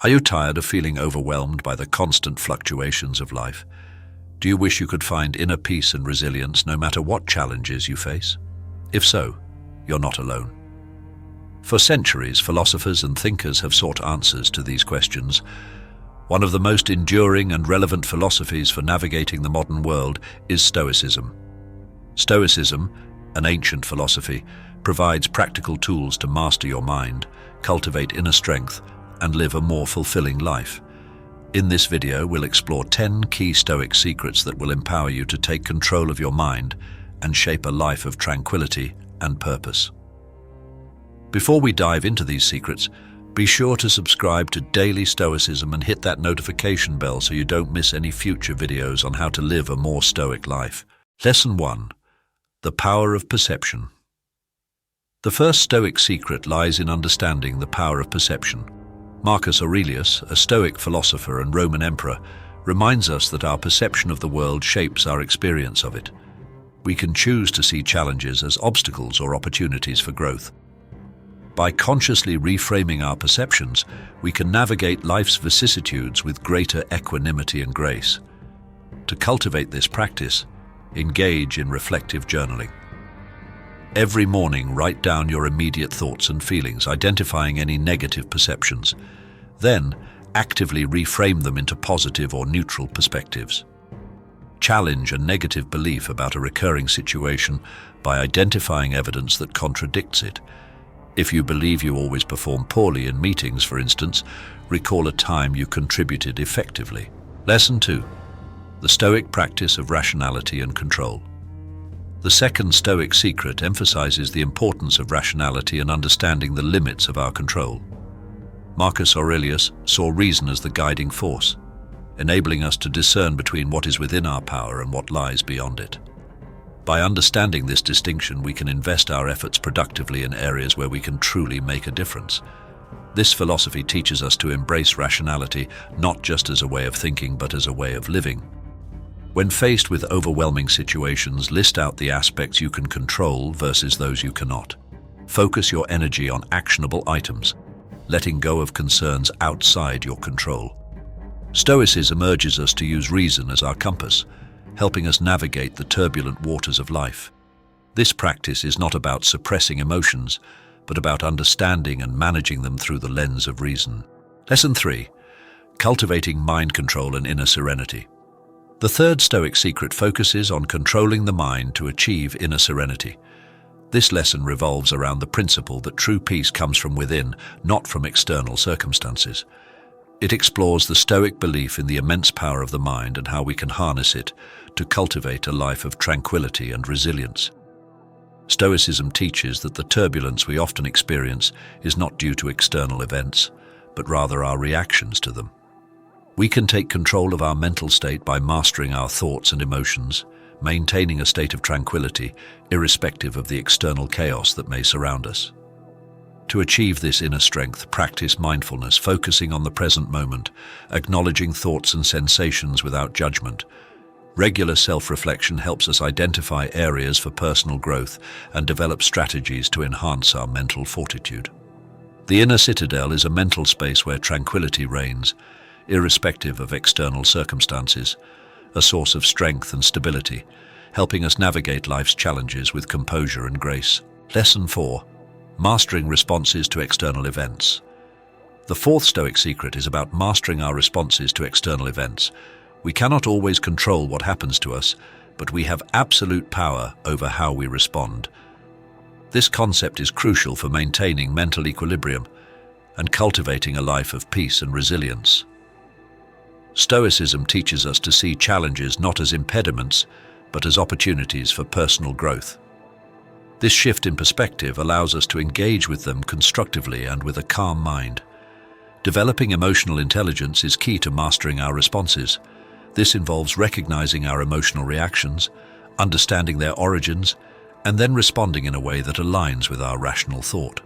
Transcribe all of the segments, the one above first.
Are you tired of feeling overwhelmed by the constant fluctuations of life? Do you wish you could find inner peace and resilience no matter what challenges you face? If so, you're not alone. For centuries, philosophers and thinkers have sought answers to these questions. One of the most enduring and relevant philosophies for navigating the modern world is Stoicism. Stoicism, an ancient philosophy, provides practical tools to master your mind, cultivate inner strength, and live a more fulfilling life. In this video, we'll explore 10 key Stoic secrets that will empower you to take control of your mind and shape a life of tranquility and purpose. Before we dive into these secrets, be sure to subscribe to Daily Stoicism and hit that notification bell so you don't miss any future videos on how to live a more Stoic life. Lesson 1. The power of perception. The first Stoic secret lies in understanding the power of perception. Marcus Aurelius, a Stoic philosopher and Roman emperor, reminds us that our perception of the world shapes our experience of it. We can choose to see challenges as obstacles or opportunities for growth. By consciously reframing our perceptions, we can navigate life's vicissitudes with greater equanimity and grace. To cultivate this practice, engage in reflective journaling. Every morning, write down your immediate thoughts and feelings, identifying any negative perceptions. Then, actively reframe them into positive or neutral perspectives. Challenge a negative belief about a recurring situation by identifying evidence that contradicts it. If you believe you always perform poorly in meetings, for instance, recall a time you contributed effectively. Lesson 2. The Stoic practice of rationality and control. The second Stoic secret emphasizes the importance of rationality and understanding the limits of our control. Marcus Aurelius saw reason as the guiding force, enabling us to discern between what is within our power and what lies beyond it. By understanding this distinction, we can invest our efforts productively in areas where we can truly make a difference. This philosophy teaches us to embrace rationality not just as a way of thinking, but as a way of living. When faced with overwhelming situations, list out the aspects you can control versus those you cannot. Focus your energy on actionable items, letting go of concerns outside your control. Stoicism urges us to use reason as our compass, helping us navigate the turbulent waters of life. This practice is not about suppressing emotions, but about understanding and managing them through the lens of reason. Lesson 3. Cultivating mind control and inner serenity. The third Stoic secret focuses on controlling the mind to achieve inner serenity. This lesson revolves around the principle that true peace comes from within, not from external circumstances. It explores the Stoic belief in the immense power of the mind and how we can harness it to cultivate a life of tranquility and resilience. Stoicism teaches that the turbulence we often experience is not due to external events, but rather our reactions to them. We can take control of our mental state by mastering our thoughts and emotions, maintaining a state of tranquility, irrespective of the external chaos that may surround us. To achieve this inner strength, practice mindfulness, focusing on the present moment, acknowledging thoughts and sensations without judgment. Regular self-reflection helps us identify areas for personal growth and develop strategies to enhance our mental fortitude. The inner citadel is a mental space where tranquility reigns, irrespective of external circumstances, a source of strength and stability, helping us navigate life's challenges with composure and grace. Lesson 4. Mastering responses to external events. The fourth Stoic secret is about mastering our responses to external events. We cannot always control what happens to us, but we have absolute power over how we respond. This concept is crucial for maintaining mental equilibrium and cultivating a life of peace and resilience. Stoicism teaches us to see challenges not as impediments, but as opportunities for personal growth. This shift in perspective allows us to engage with them constructively and with a calm mind. Developing emotional intelligence is key to mastering our responses. This involves recognizing our emotional reactions, understanding their origins, and then responding in a way that aligns with our rational thought.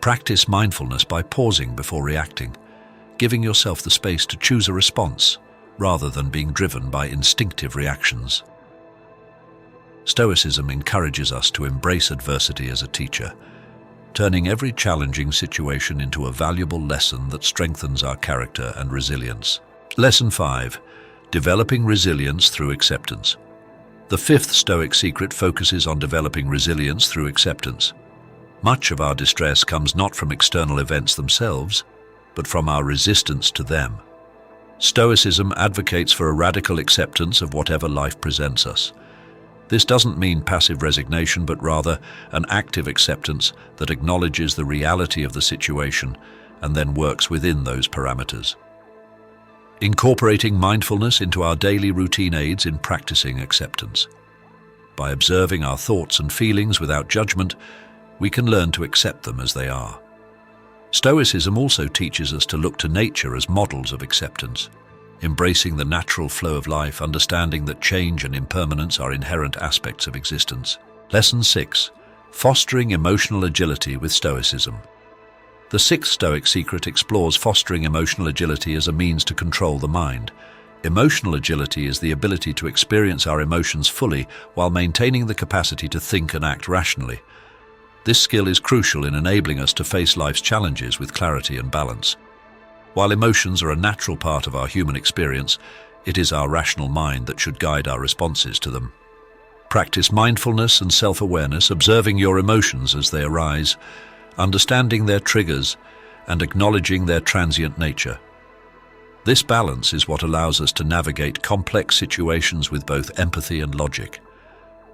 Practice mindfulness by pausing before reacting, giving yourself the space to choose a response rather than being driven by instinctive reactions. Stoicism encourages us to embrace adversity as a teacher. turning every challenging situation into a valuable lesson that strengthens our character and resilience. Lesson 5. Developing resilience through acceptance. The fifth Stoic secret focuses on developing resilience through acceptance. Much of our distress comes not from external events themselves, but from our resistance to them. Stoicism advocates for a radical acceptance of whatever life presents us. This doesn't mean passive resignation, but rather an active acceptance that acknowledges the reality of the situation and then works within those parameters. Incorporating mindfulness into our daily routine aids in practicing acceptance. By observing our thoughts and feelings without judgment, we can learn to accept them as they are. Stoicism also teaches us to look to nature as models of acceptance, embracing the natural flow of life, understanding that change and impermanence are inherent aspects of existence. Lesson 6. Fostering emotional agility with Stoicism. The sixth Stoic secret explores fostering emotional agility as a means to control the mind. Emotional agility is the ability to experience our emotions fully while maintaining the capacity to think and act rationally. This skill is crucial in enabling us to face life's challenges with clarity and balance. While emotions are a natural part of our human experience, it is our rational mind that should guide our responses to them. Practice mindfulness and self-awareness, observing your emotions as they arise, understanding their triggers, and acknowledging their transient nature. This balance is what allows us to navigate complex situations with both empathy and logic.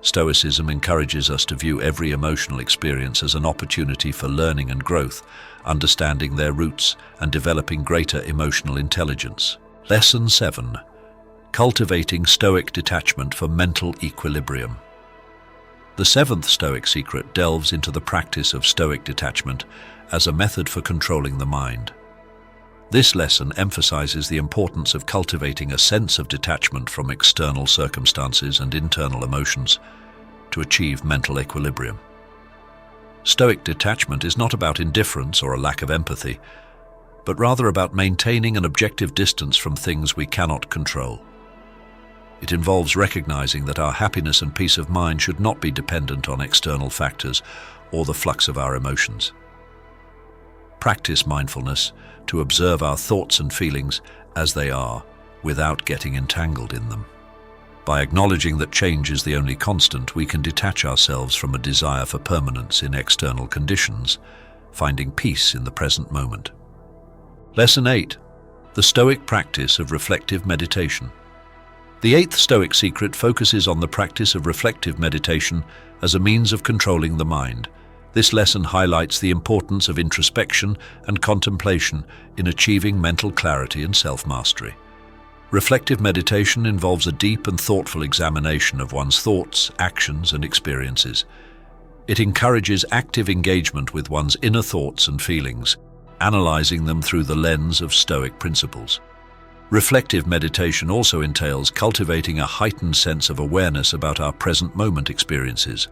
Stoicism encourages us to view every emotional experience as an opportunity for learning and growth, understanding their roots and developing greater emotional intelligence. Lesson 7. Cultivating Stoic detachment for mental equilibrium. The seventh Stoic secret delves into the practice of Stoic detachment as a method for controlling the mind. This lesson emphasizes the importance of cultivating a sense of detachment from external circumstances and internal emotions to achieve mental equilibrium. Stoic detachment is not about indifference or a lack of empathy, but rather about maintaining an objective distance from things we cannot control. It involves recognizing that our happiness and peace of mind should not be dependent on external factors or the flux of our emotions. Practice mindfulness to observe our thoughts and feelings as they are, without getting entangled in them. By acknowledging that change is the only constant, we can detach ourselves from a desire for permanence in external conditions, finding peace in the present moment. Lesson 8. The Stoic practice of reflective meditation. The eighth Stoic secret focuses on the practice of reflective meditation as a means of controlling the mind. This lesson highlights the importance of introspection and contemplation in achieving mental clarity and self-mastery. Reflective meditation involves a deep and thoughtful examination of one's thoughts, actions, and experiences. It encourages active engagement with one's inner thoughts and feelings, analyzing them through the lens of Stoic principles. Reflective meditation also entails cultivating a heightened sense of awareness about our present moment experiences.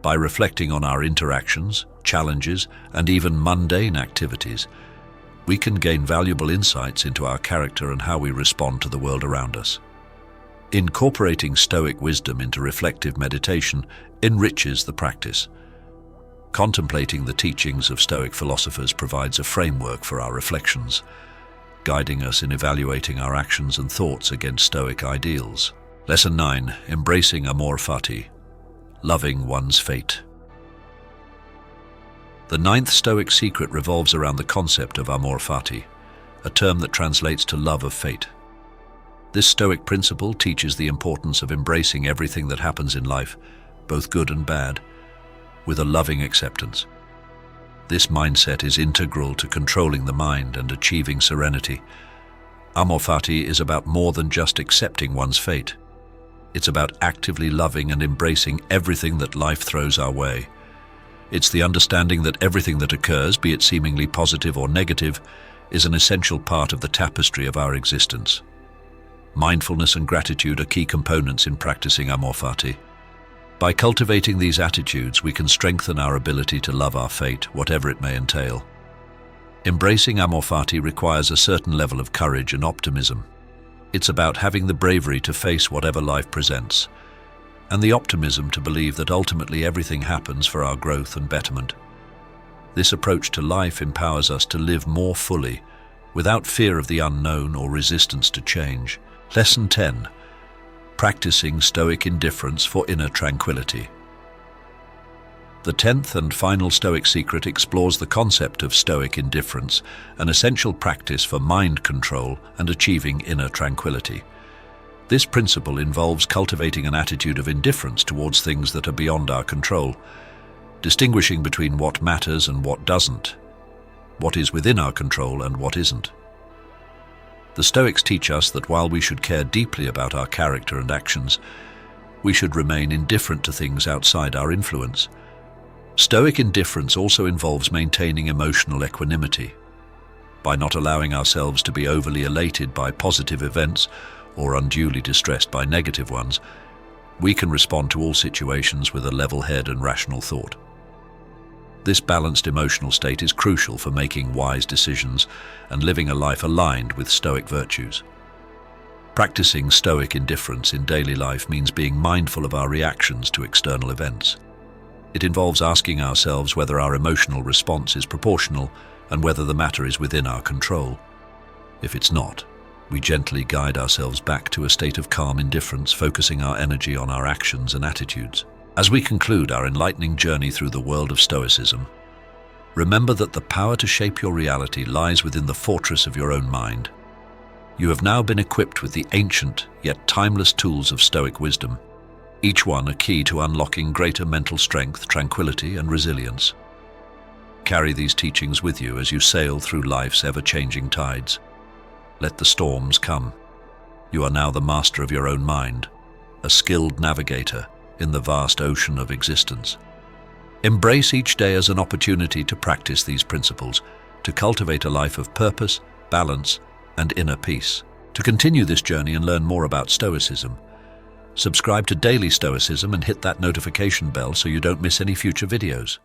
By reflecting on our interactions, challenges, and even mundane activities, we can gain valuable insights into our character and how we respond to the world around us. Incorporating Stoic wisdom into reflective meditation enriches the practice. Contemplating the teachings of Stoic philosophers provides a framework for our reflections, guiding us in evaluating our actions and thoughts against Stoic ideals. Lesson 9. Embracing Amor Fati. Loving one's fate. The ninth Stoic secret revolves around the concept of Amor Fati, a term that translates to love of fate. This Stoic principle teaches the importance of embracing everything that happens in life, both good and bad, with a loving acceptance. This mindset is integral to controlling the mind and achieving serenity. Amor Fati is about more than just accepting one's fate. It's about actively loving and embracing everything that life throws our way. It's the understanding that everything that occurs, be it seemingly positive or negative, is an essential part of the tapestry of our existence. Mindfulness and gratitude are key components in practicing Amor Fati. By cultivating these attitudes, we can strengthen our ability to love our fate, whatever it may entail. Embracing Amor Fati requires a certain level of courage and optimism. It's about having the bravery to face whatever life presents, and the optimism to believe that ultimately everything happens for our growth and betterment. This approach to life empowers us to live more fully, without fear of the unknown or resistance to change. Lesson 10. Practicing Stoic indifference for inner tranquility. The 10th and final Stoic secret explores the concept of Stoic indifference, an essential practice for mind control and achieving inner tranquility. This principle involves cultivating an attitude of indifference towards things that are beyond our control, distinguishing between what matters and what doesn't, what is within our control and what isn't. The Stoics teach us that while we should care deeply about our character and actions, we should remain indifferent to things outside our influence. Stoic indifference also involves maintaining emotional equanimity. By not allowing ourselves to be overly elated by positive events or unduly distressed by negative ones, we can respond to all situations with a level head and rational thought. This balanced emotional state is crucial for making wise decisions and living a life aligned with Stoic virtues. Practicing Stoic indifference in daily life means being mindful of our reactions to external events. It involves asking ourselves whether our emotional response is proportional and whether the matter is within our control. If it's not, we gently guide ourselves back to a state of calm indifference, focusing our energy on our actions and attitudes. As we conclude our enlightening journey through the world of Stoicism, remember that the power to shape your reality lies within the fortress of your own mind. You have now been equipped with the ancient yet timeless tools of Stoic wisdom, each one a key to unlocking greater mental strength, tranquility, and resilience. Carry these teachings with you as you sail through life's ever-changing tides. Let the storms come. You are now the master of your own mind, a skilled navigator in the vast ocean of existence. Embrace each day as an opportunity to practice these principles, to cultivate a life of purpose, balance, and inner peace. To continue this journey and learn more about Stoicism, subscribe to Daily Stoicism and hit that notification bell so you don't miss any future videos.